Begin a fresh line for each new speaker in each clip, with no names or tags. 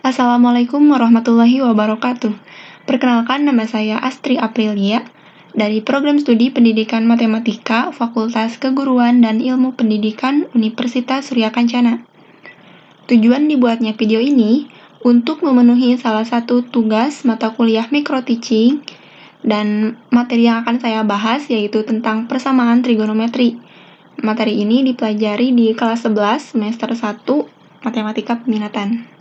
Assalamualaikum warahmatullahi wabarakatuh. Perkenalkan, nama saya Astri Aprilia dari Program Studi Pendidikan Matematika Fakultas Keguruan dan Ilmu Pendidikan Universitas Surya Kencana. Tujuan dibuatnya video ini untuk memenuhi salah satu tugas mata kuliah micro teaching dan materi yang akan saya bahas yaitu tentang persamaan trigonometri. Materi ini dipelajari di kelas 11 semester 1 Matematika Peminatan.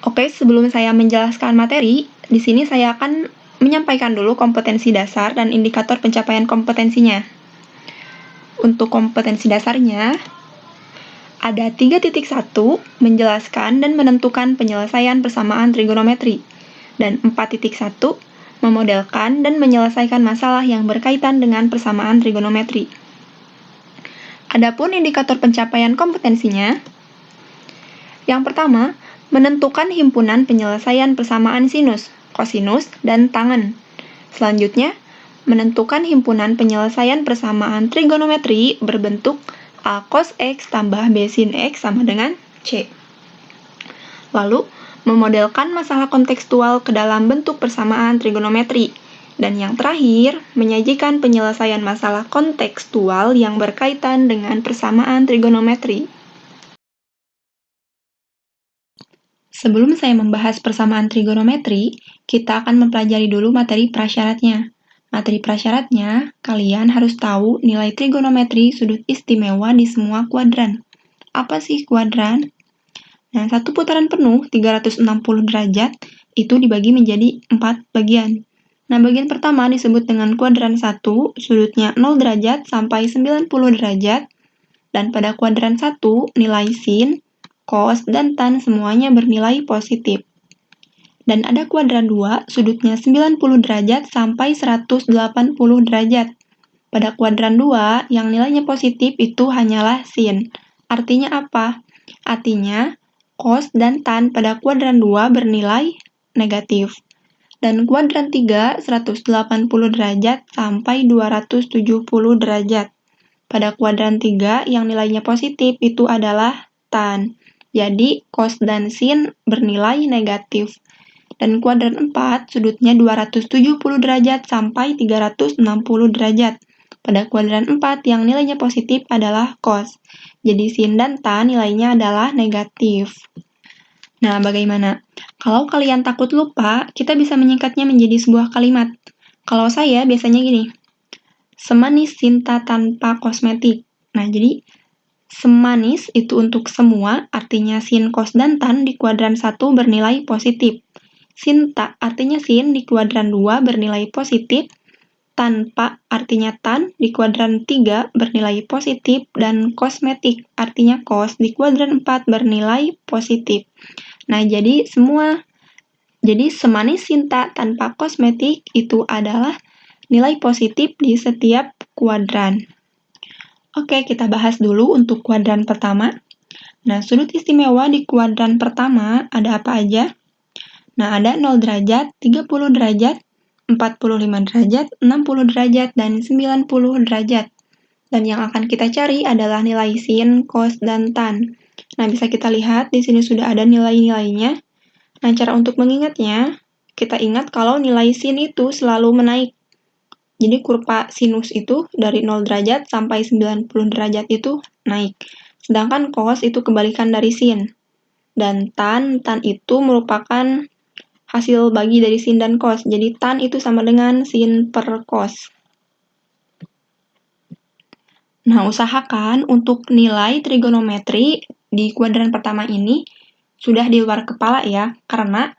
Oke, sebelum saya menjelaskan materi, di sini saya akan menyampaikan dulu kompetensi dasar dan indikator pencapaian kompetensinya. Untuk kompetensi dasarnya, ada 3.1 menjelaskan dan menentukan penyelesaian persamaan trigonometri, dan 4.1 memodelkan dan menyelesaikan masalah yang berkaitan dengan persamaan trigonometri. Adapun indikator pencapaian kompetensinya, yang pertama, menentukan himpunan penyelesaian persamaan sinus, kosinus, dan tangen. Selanjutnya, menentukan himpunan penyelesaian persamaan trigonometri berbentuk A cos X tambah B sin X sama dengan C. Lalu, memodelkan masalah kontekstual ke dalam bentuk persamaan trigonometri. Dan yang terakhir, menyajikan penyelesaian masalah kontekstual yang berkaitan dengan persamaan trigonometri. Sebelum saya membahas persamaan trigonometri, kita akan mempelajari dulu materi prasyaratnya. Materi prasyaratnya, kalian harus tahu nilai trigonometri sudut istimewa di semua kuadran. Apa sih kuadran? Nah, satu putaran penuh 360 derajat itu dibagi menjadi 4 bagian. Nah, bagian pertama disebut dengan kuadran 1, sudutnya 0 derajat sampai 90 derajat. Dan pada kuadran 1, nilai sin, cos, dan tan semuanya bernilai positif. Dan ada kuadran 2, sudutnya 90 derajat sampai 180 derajat. Pada kuadran 2, yang nilainya positif itu hanyalah sin. Artinya apa? Artinya, cos dan tan pada kuadran 2 bernilai negatif. Dan kuadran 3, 180 derajat sampai 270 derajat. Pada kuadran 3, yang nilainya positif itu adalah tan. Jadi, cos dan sin bernilai negatif. Dan kuadran 4, sudutnya 270 derajat sampai 360 derajat. Pada kuadran 4, yang nilainya positif adalah cos. Jadi, sin dan tan nilainya adalah negatif. Nah, bagaimana? Kalau kalian takut lupa, kita bisa menyingkatnya menjadi sebuah kalimat. Kalau saya biasanya gini, semanis cinta tanpa kosmetik. Nah, jadi semanis itu untuk semua, artinya sin, cos, dan tan di kuadran 1 bernilai positif. Sinta artinya sin di kuadran 2 bernilai positif. Tanpa artinya tan di kuadran 3 bernilai positif. Dan kosmetik artinya cos di kuadran 4 bernilai positif. Nah, jadi semanis cinta tanpa kosmetik itu adalah nilai positif di setiap kuadran. Oke, kita bahas dulu untuk kuadran pertama. Nah, sudut istimewa di kuadran pertama ada apa aja? Nah, ada 0 derajat, 30 derajat, 45 derajat, 60 derajat, dan 90 derajat. Dan yang akan kita cari adalah nilai sin, cos, dan tan. Nah, bisa kita lihat di sini sudah ada nilai-nilainya. Nah, cara untuk mengingatnya, kita ingat kalau nilai sin itu selalu menaik. Jadi kurva sinus itu dari 0 derajat sampai 90 derajat itu naik. Sedangkan cos itu kebalikan dari sin. Dan tan itu merupakan hasil bagi dari sin dan cos. Jadi tan itu sama dengan sin per cos. Nah, usahakan untuk nilai trigonometri di kuadran pertama ini sudah di luar kepala ya, karena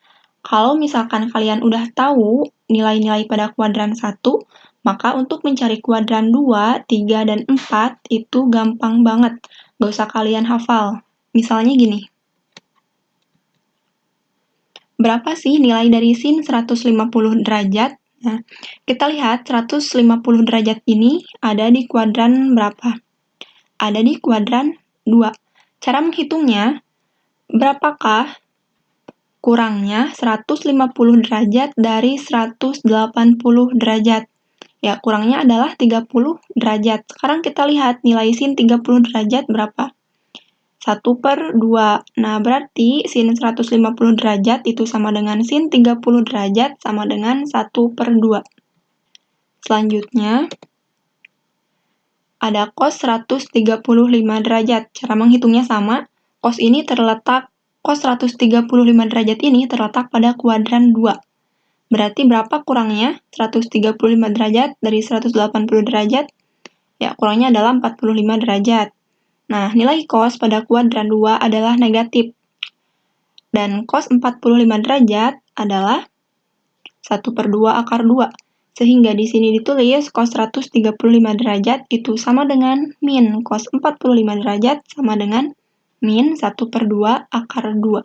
kalau misalkan kalian udah tahu nilai-nilai pada kuadran 1, maka untuk mencari kuadran 2, 3, dan 4 itu gampang banget. Gak usah kalian hafal. Misalnya gini. Berapa sih nilai dari sin 150 derajat? Nah, kita lihat 150 derajat ini ada di kuadran berapa? Ada di kuadran 2. Cara menghitungnya, berapakah kurangnya 150 derajat dari 180 derajat? Ya, kurangnya adalah 30 derajat. Sekarang kita lihat nilai sin 30 derajat berapa? 1/2. Nah, berarti sin 150 derajat itu sama dengan sin 30 derajat sama dengan 1/2. Selanjutnya, ada cos 135 derajat. Cara menghitungnya sama. Cos 135 derajat ini terletak pada kuadran 2. Berarti berapa kurangnya 135 derajat dari 180 derajat? Ya, kurangnya adalah 45 derajat. Nah, nilai cos pada kuadran 2 adalah negatif. Dan cos 45 derajat adalah 1/2 akar 2. Sehingga di sini ditulis cos 135 derajat itu sama dengan min cos 45 derajat sama dengan min 1/2 akar 2.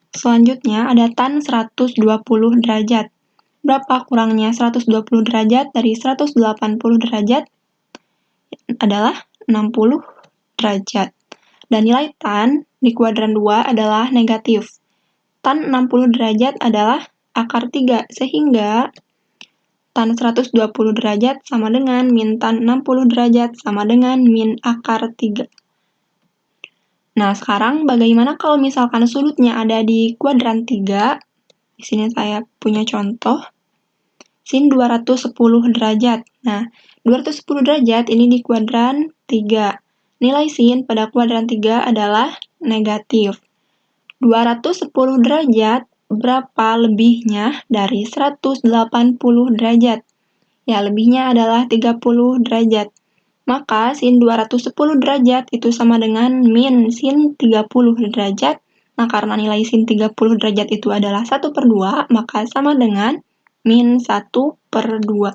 Selanjutnya ada tan 120 derajat. Berapa kurangnya 120 derajat dari 180 derajat? Adalah 60 derajat. Dan nilai tan di kuadran 2 adalah negatif. Tan 60 derajat adalah akar 3, sehingga tan 120 derajat sama dengan min tan 60 derajat sama dengan min akar 3. Nah, sekarang bagaimana kalau misalkan sudutnya ada di kuadran 3? Di sini saya punya contoh. Sin 210 derajat. Nah, 210 derajat ini di kuadran 3. Nilai sin pada kuadran 3 adalah negatif. 210 derajat berapa lebihnya dari 180 derajat? Ya, lebihnya adalah 30 derajat. Maka sin 210 derajat itu sama dengan min sin 30 derajat. Nah, karena nilai sin 30 derajat itu adalah 1/2, maka sama dengan min 1/2.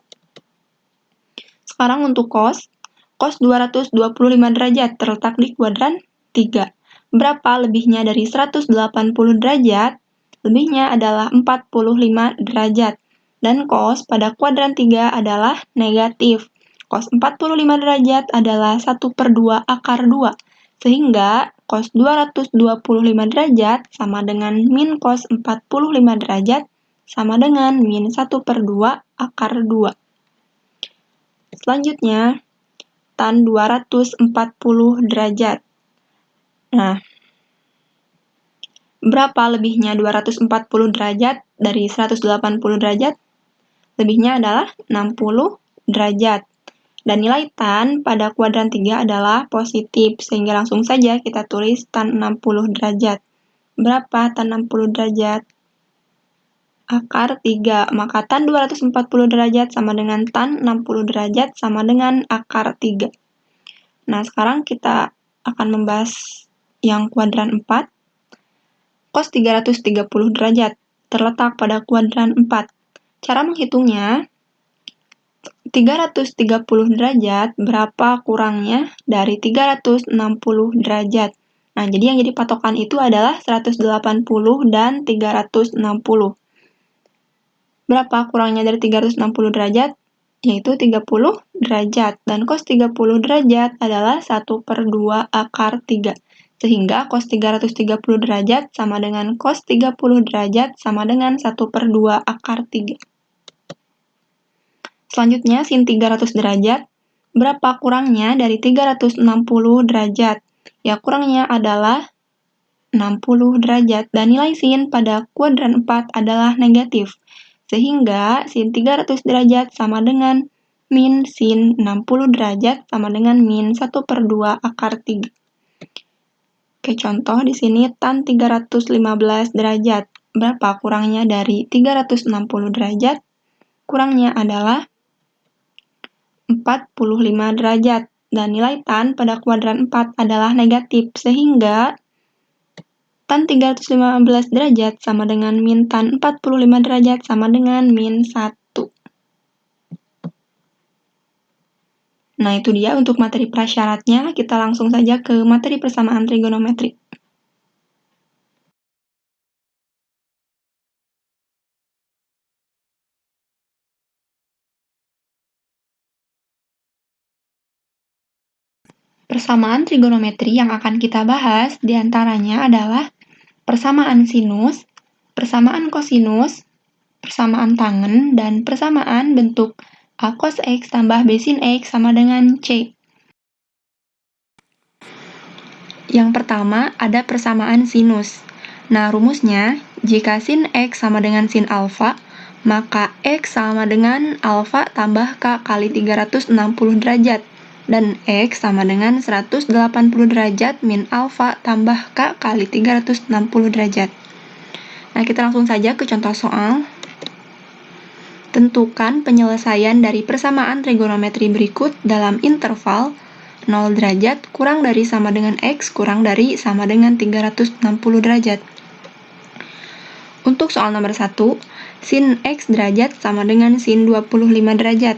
Sekarang untuk cos 225 derajat terletak di kuadran 3. Berapa lebihnya dari 180 derajat? Lebihnya adalah 45 derajat. Dan cos pada kuadran 3 adalah negatif. Cos 45 derajat adalah 1/2 akar 2. Sehingga cos 225 derajat sama dengan min cos 45 derajat sama dengan min 1/2 akar 2. Selanjutnya, tan 240 derajat. Nah, berapa lebihnya 240 derajat dari 180 derajat? Lebihnya adalah 60 derajat. Dan nilai tan pada kuadran 3 adalah positif, sehingga langsung saja kita tulis tan 60 derajat. Berapa tan 60 derajat? Akar 3. Maka tan 240 derajat sama dengan tan 60 derajat sama dengan akar 3. Nah, sekarang kita akan membahas yang kuadran 4. Cos 330 derajat terletak pada kuadran 4. Cara menghitungnya, 330 derajat berapa kurangnya dari 360 derajat? Nah, jadi yang jadi patokan itu adalah 180 dan 360. Berapa kurangnya dari 360 derajat? Yaitu 30 derajat. Dan cos 30 derajat adalah 1/2 akar 3. Sehingga cos 330 derajat sama dengan cos 30 derajat sama dengan 1/2 akar 3. Selanjutnya, sin 300 derajat. Berapa kurangnya dari 360 derajat? Ya, kurangnya adalah 60 derajat. Dan nilai sin pada kuadran 4 adalah negatif. Sehingga sin 300 derajat sama dengan min sin 60 derajat sama dengan min 1/2 akar 3. Oke, contoh di sini tan 315 derajat. Berapa kurangnya dari 360 derajat? Kurangnya adalah 45 derajat. Dan nilai tan pada kuadran 4 adalah negatif, sehingga tan 315 derajat sama dengan min tan 45 derajat sama dengan min 1. Nah, itu dia untuk materi prasyaratnya. Kita langsung saja ke materi persamaan trigonometri. Persamaan trigonometri yang akan kita bahas diantaranya adalah persamaan sinus, persamaan kosinus, persamaan tangen dan persamaan bentuk A cos X tambah B sin X sama dengan C. Yang pertama ada persamaan sinus. Nah, rumusnya, jika sin X sama dengan sin alfa, maka X sama dengan alfa tambah K kali 360 derajat. Dan X sama dengan 180 derajat min alfa tambah K kali 360 derajat. Nah, kita langsung saja ke contoh soal. Tentukan penyelesaian dari persamaan trigonometri berikut dalam interval 0 derajat kurang dari sama dengan X kurang dari sama dengan 360 derajat. Untuk soal nomor 1, sin X derajat sama dengan sin 25 derajat.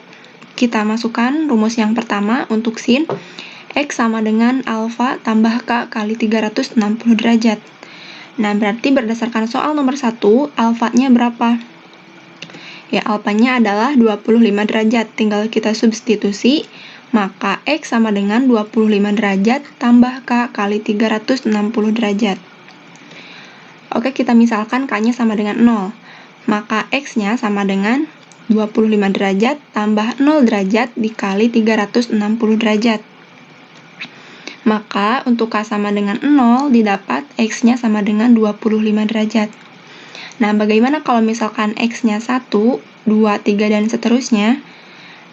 Kita masukkan rumus yang pertama untuk sin X sama dengan alfa tambah K kali 360 derajat. Nah, berarti berdasarkan soal nomor 1, alfanya berapa? Ya, alfanya adalah 25 derajat. Tinggal kita substitusi, maka X sama dengan 25 derajat tambah K kali 360 derajat. Oke, kita misalkan K-nya sama dengan 0. Maka X-nya sama dengan 25 derajat tambah 0 derajat dikali 360 derajat. Maka untuk K sama dengan 0 didapat X-nya sama dengan 25 derajat. Nah, bagaimana kalau misalkan X-nya 1, 2, 3, dan seterusnya?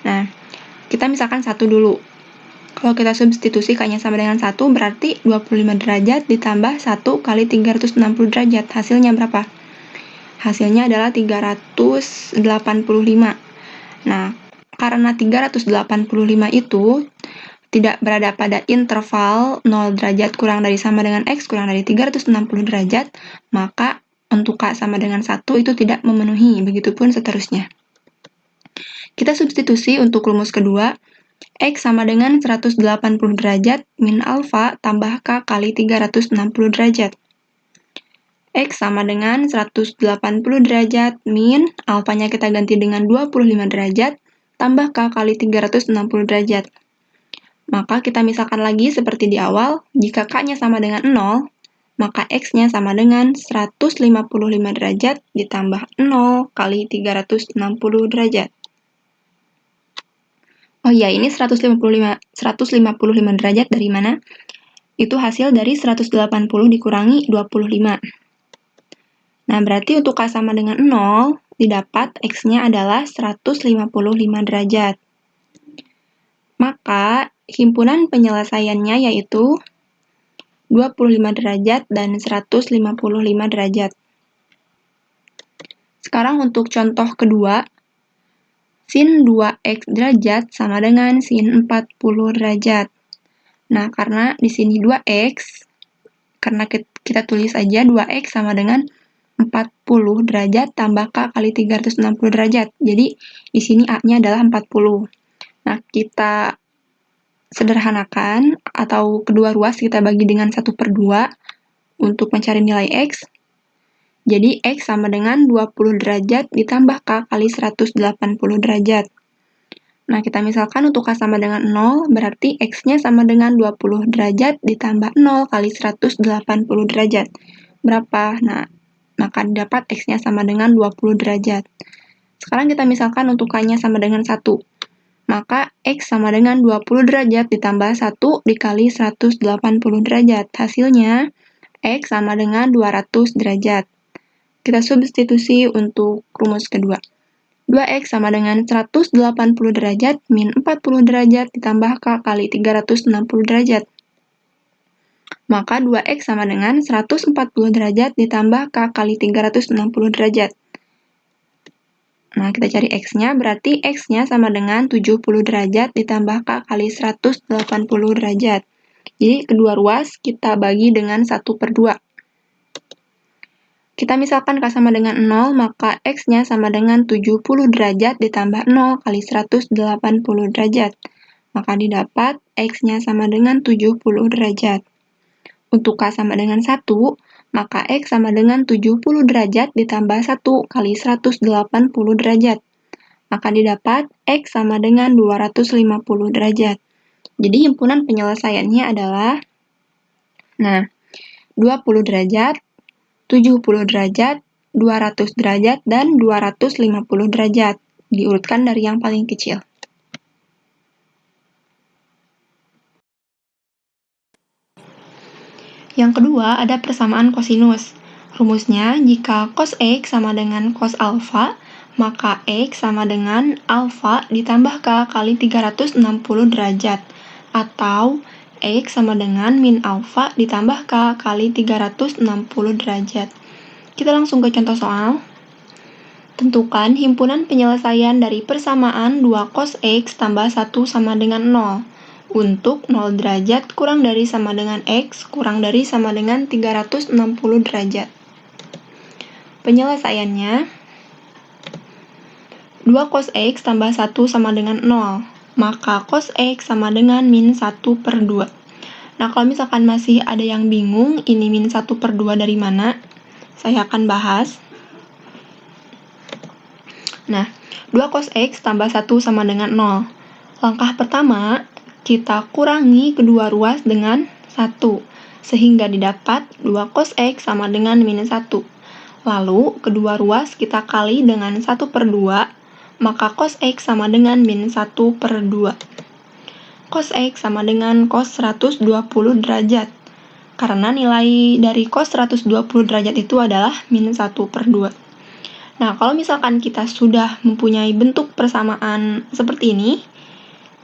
Nah, kita misalkan 1 dulu. Kalau kita substitusi K-nya sama dengan 1, berarti 25 derajat ditambah 1 kali 360 derajat. Hasilnya berapa? Hasilnya adalah 385. Nah, karena 385 itu tidak berada pada interval 0 derajat kurang dari sama dengan X kurang dari 360 derajat, maka untuk K sama dengan 1 itu tidak memenuhi, begitupun seterusnya. Kita substitusi untuk rumus kedua, X sama dengan 180 derajat min alfa tambah K kali 360 derajat. X sama dengan 180 derajat min, alfanya kita ganti dengan 25 derajat, tambah K kali 360 derajat. Maka kita misalkan lagi seperti di awal, jika K-nya sama dengan 0, maka X-nya sama dengan 155 derajat ditambah 0 kali 360 derajat. Oh iya, ini 155 derajat dari mana? Itu hasil dari 180 dikurangi 25. Nah, berarti untuk K sama dengan 0, didapat X-nya adalah 155 derajat. Maka, himpunan penyelesaiannya yaitu 25 derajat dan 155 derajat. Sekarang untuk contoh kedua, sin 2X derajat sama dengan sin 40 derajat. Nah, karena di sini 2X, karena kita tulis aja 2X sama dengan 40 derajat tambah K kali 360 derajat. Jadi, di sini A-nya adalah 40. Nah, kita sederhanakan, atau kedua ruas kita bagi dengan 1/2 untuk mencari nilai X. Jadi, X sama dengan 20 derajat ditambah K kali 180 derajat. Nah, kita misalkan untuk K sama dengan 0, berarti X-nya sama dengan 20 derajat ditambah 0 kali 180 derajat. Berapa? Nah, maka dapat X-nya sama dengan 20 derajat. Sekarang kita misalkan untuk K-nya sama dengan 1. Maka X sama dengan 20 derajat ditambah 1 dikali 180 derajat. Hasilnya, X sama dengan 200 derajat. Kita substitusi untuk rumus kedua. 2X sama dengan 180 derajat min 40 derajat ditambah K kali 360 derajat. Maka 2X sama dengan 140 derajat ditambah K kali 360 derajat. Nah, kita cari X-nya, berarti X-nya sama dengan 70 derajat ditambah K kali 180 derajat. Jadi, kedua ruas kita bagi dengan 1/2. Kita misalkan K sama dengan 0, maka X-nya sama dengan 70 derajat ditambah 0 kali 180 derajat. Maka didapat X-nya sama dengan 70 derajat. Untuk K sama dengan 1, maka X sama dengan 70 derajat ditambah 1 kali 180 derajat. Maka didapat X sama dengan 250 derajat. Jadi himpunan penyelesaiannya adalah, nah, 20 derajat, 70 derajat, 200 derajat, dan 250 derajat. Diurutkan dari yang paling kecil. Yang kedua, ada persamaan kosinus. Rumusnya, jika cos X sama dengan cos alfa, maka X sama dengan alfa ditambah K kali 360 derajat. Atau X sama dengan min alfa ditambah K kali 360 derajat. Kita langsung ke contoh soal. Tentukan himpunan penyelesaian dari persamaan 2 cos X tambah 1 sama dengan 0. Untuk 0 derajat kurang dari sama dengan X kurang dari sama dengan 360 derajat. Penyelesaiannya, 2 cos X tambah 1 sama dengan 0. Maka cos X sama dengan min 1 per 2. Nah, kalau misalkan masih ada yang bingung, ini min 1 per 2 dari mana? Saya akan bahas. Nah, 2 cos X tambah 1 sama dengan 0. Langkah pertama, kita kurangi kedua ruas dengan 1, sehingga didapat 2 cos X sama dengan minus 1. Lalu, kedua ruas kita kali dengan 1 per 2, maka cos X sama dengan minus 1 per 2. Cos X sama dengan cos 120 derajat. Karena nilai dari cos 120 derajat itu adalah minus 1 per 2. Nah, kalau misalkan kita sudah mempunyai bentuk persamaan seperti ini,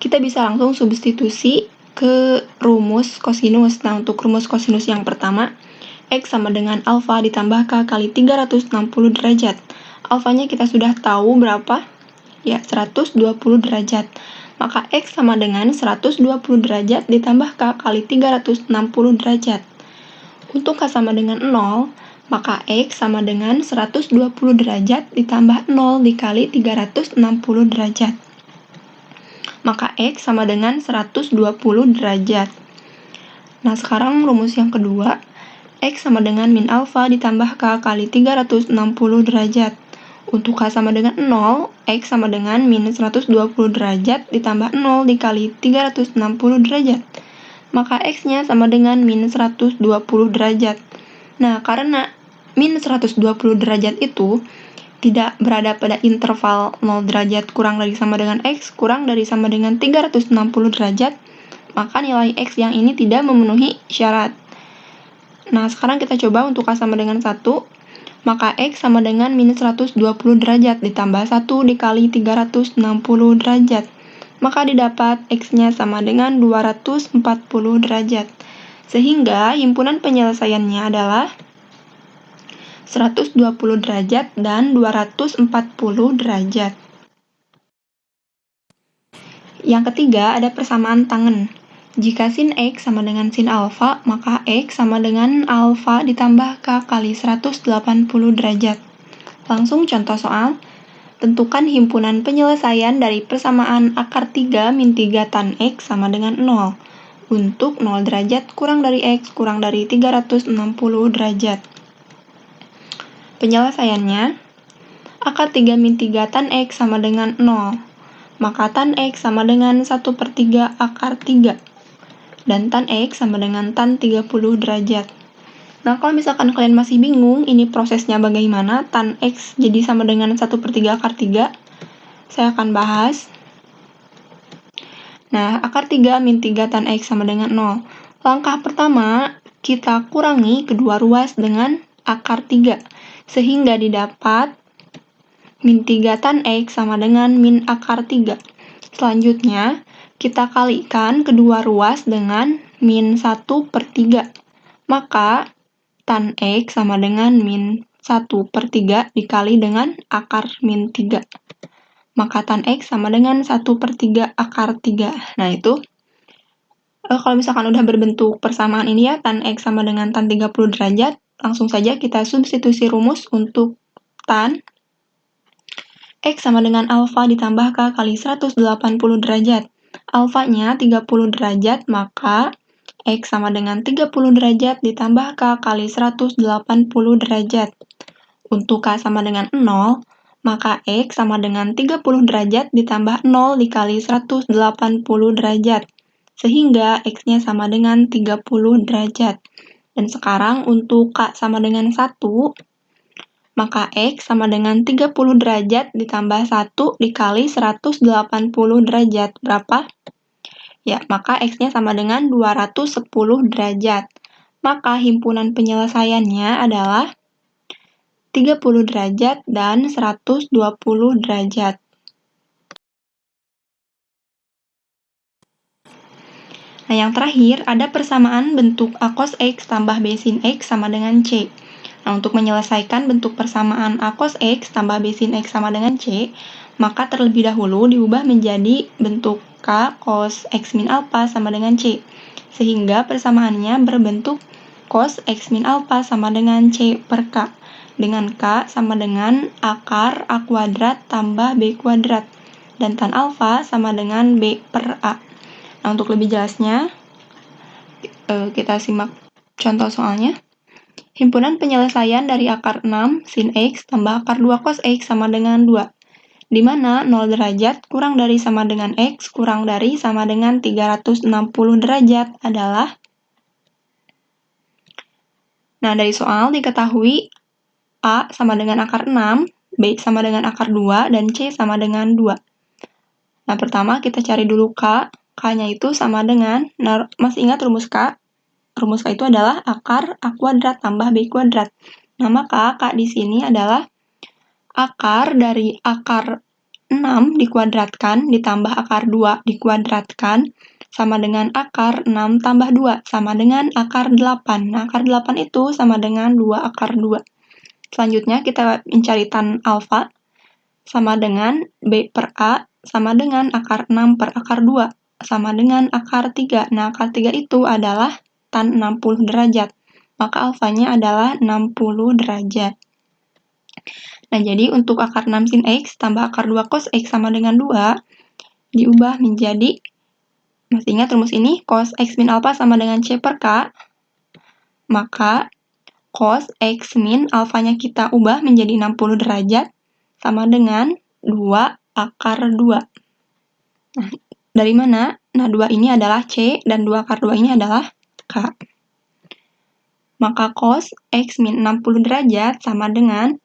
kita bisa langsung substitusi ke rumus kosinus. Nah, untuk rumus kosinus yang pertama, X sama dengan alfa ditambah K kali 360 derajat. Alfanya kita sudah tahu berapa? Ya, 120 derajat. Maka X sama dengan 120 derajat ditambah K kali 360 derajat. Untuk K sama dengan 0, maka X sama dengan 120 derajat ditambah 0 dikali 360 derajat. Maka X sama dengan 120 derajat. Nah, sekarang rumus yang kedua, X sama dengan min alfa ditambah K kali 360 derajat. Untuk K sama dengan 0, X sama dengan minus 120 derajat ditambah 0 dikali 360 derajat. Maka X-nya sama dengan minus 120 derajat. Nah, karena minus 120 derajat itu tidak berada pada interval 0 derajat kurang dari sama dengan X kurang dari sama dengan 360 derajat, maka nilai X yang ini tidak memenuhi syarat. Nah, sekarang kita coba untuk K sama dengan 1, maka X sama dengan minus 120 derajat ditambah 1 dikali 360 derajat. Maka didapat X-nya sama dengan 240 derajat. Sehingga himpunan penyelesaiannya adalah 120 derajat dan 240 derajat. Yang ketiga, ada persamaan tangen. Jika sin X sama dengan sin alfa, maka X sama dengan alfa ditambah K kali 180 derajat. Langsung contoh soal. Tentukan himpunan penyelesaian dari persamaan akar 3 min 3 tan X sama dengan 0. Untuk 0 derajat kurang dari X kurang dari 360 derajat. Penyelesaiannya, akar 3 min 3 tan X sama dengan 0. Maka tan X sama dengan 1 per 3 akar 3. Dan tan X sama dengan tan 30 derajat. Nah, kalau misalkan kalian masih bingung, ini prosesnya bagaimana, tan X jadi sama dengan 1 per 3 akar 3, saya akan bahas. Nah, akar 3 min 3 tan X sama dengan 0. Langkah pertama, kita kurangi kedua ruas dengan akar 3. Sehingga didapat min 3 tan X sama dengan min akar 3. Selanjutnya, kita kalikan kedua ruas dengan min 1 per 3. Maka, tan X sama dengan min 1 per 3 dikali dengan akar min 3. Maka tan X sama dengan 1 per 3 akar 3. Nah, itu kalau misalkan udah berbentuk persamaan ini ya, tan X sama dengan tan 30 derajat, langsung saja kita substitusi rumus untuk tan X sama dengan alfa ditambah K kali 180 derajat. Alfanya 30 derajat, maka X sama dengan 30 derajat ditambah K kali 180 derajat. Untuk K sama dengan 0, maka X sama dengan 30 derajat ditambah 0 dikali 180 derajat. Sehingga X-nya sama dengan 30 derajat. Dan sekarang untuk K sama dengan 1, Maka X sama dengan 30 derajat ditambah 1 dikali 180 derajat. Berapa? Ya, maka X-nya sama dengan 210 derajat. Maka himpunan penyelesaiannya adalah 30 derajat dan 120 derajat. Nah, yang terakhir ada persamaan bentuk A cos X tambah B sin X sama dengan C. Nah, untuk menyelesaikan bentuk persamaan A cos X tambah B sin X sama dengan C, maka terlebih dahulu diubah menjadi bentuk K cos X min alpha sama dengan C. Sehingga persamaannya berbentuk cos X min alpha sama dengan C per K. Dengan K sama dengan akar A kuadrat tambah B kuadrat. Dan tan alpha sama dengan B per A. Nah, untuk lebih jelasnya, kita simak contoh soalnya. Himpunan penyelesaian dari akar 6 sin X tambah akar 2 cos X sama dengan 2. Di mana 0 derajat kurang dari sama dengan X kurang dari sama dengan 360 derajat adalah. Nah, dari soal diketahui A sama dengan akar 6, B sama dengan akar 2, dan C sama dengan 2. Nah, pertama kita cari dulu K. K-nya itu sama dengan, nah, masih ingat rumus K? Rumus K itu adalah akar A kuadrat tambah B kuadrat. Nah, maka K di sini adalah akar dari akar 6 dikuadratkan ditambah akar 2 dikuadratkan sama dengan akar 6 tambah 2 sama dengan akar 8. Nah, akar 8 itu sama dengan 2 akar 2. Selanjutnya kita mencari tan alfa sama dengan B per A sama dengan akar 6 per akar 2 sama dengan akar 3. Nah, akar 3 itu adalah tan 60 derajat. Maka alfanya adalah 60 derajat. Nah, jadi untuk akar 6 sin X tambah akar 2 cos X sama dengan 2, diubah menjadi, masih ingat rumus ini, cos X min alpha sama dengan C per K, maka cos X min alfanya kita ubah menjadi 60 derajat sama dengan 2 akar 2. Nah, dari mana? Nah, 2 ini adalah C dan 2 akar 2 ini adalah K. Maka cos X min 60 derajat sama dengan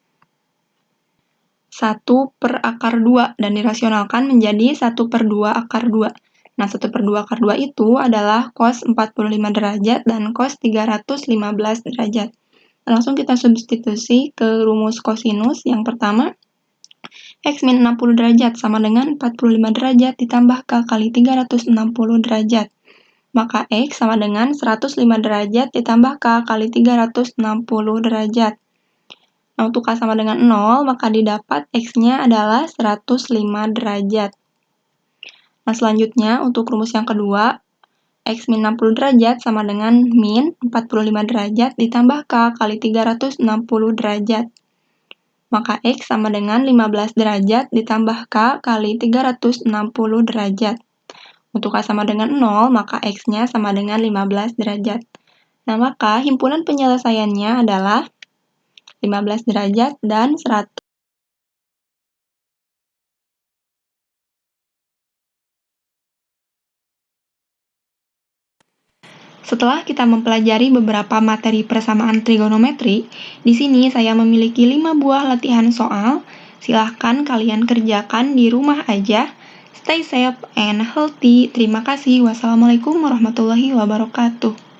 1 per akar 2 dan dirasionalkan menjadi 1 per 2 akar 2. Nah, 1 per 2 akar 2 itu adalah cos 45 derajat dan cos 315 derajat. Langsung kita substitusi ke rumus kosinus. Yang pertama, X min 60 derajat sama dengan 45 derajat ditambah K kali 360 derajat. Maka X sama dengan 105 derajat ditambah K kali 360 derajat. Nah, untuk K sama dengan 0, maka didapat X-nya adalah 105 derajat. Nah, selanjutnya untuk rumus yang kedua, X min 60 derajat sama dengan min 45 derajat ditambah K kali 360 derajat. Maka X sama dengan 15 derajat ditambah K kali 360 derajat. Untuk K sama dengan 0, maka X-nya sama dengan 15 derajat. Nah, maka himpunan penyelesaiannya adalah 15 derajat dan 100. Setelah kita mempelajari beberapa materi persamaan trigonometri, di sini saya memiliki 5 buah latihan soal. Silahkan kalian kerjakan di rumah aja. Stay safe and healthy. Terima kasih. Wassalamualaikum warahmatullahi wabarakatuh.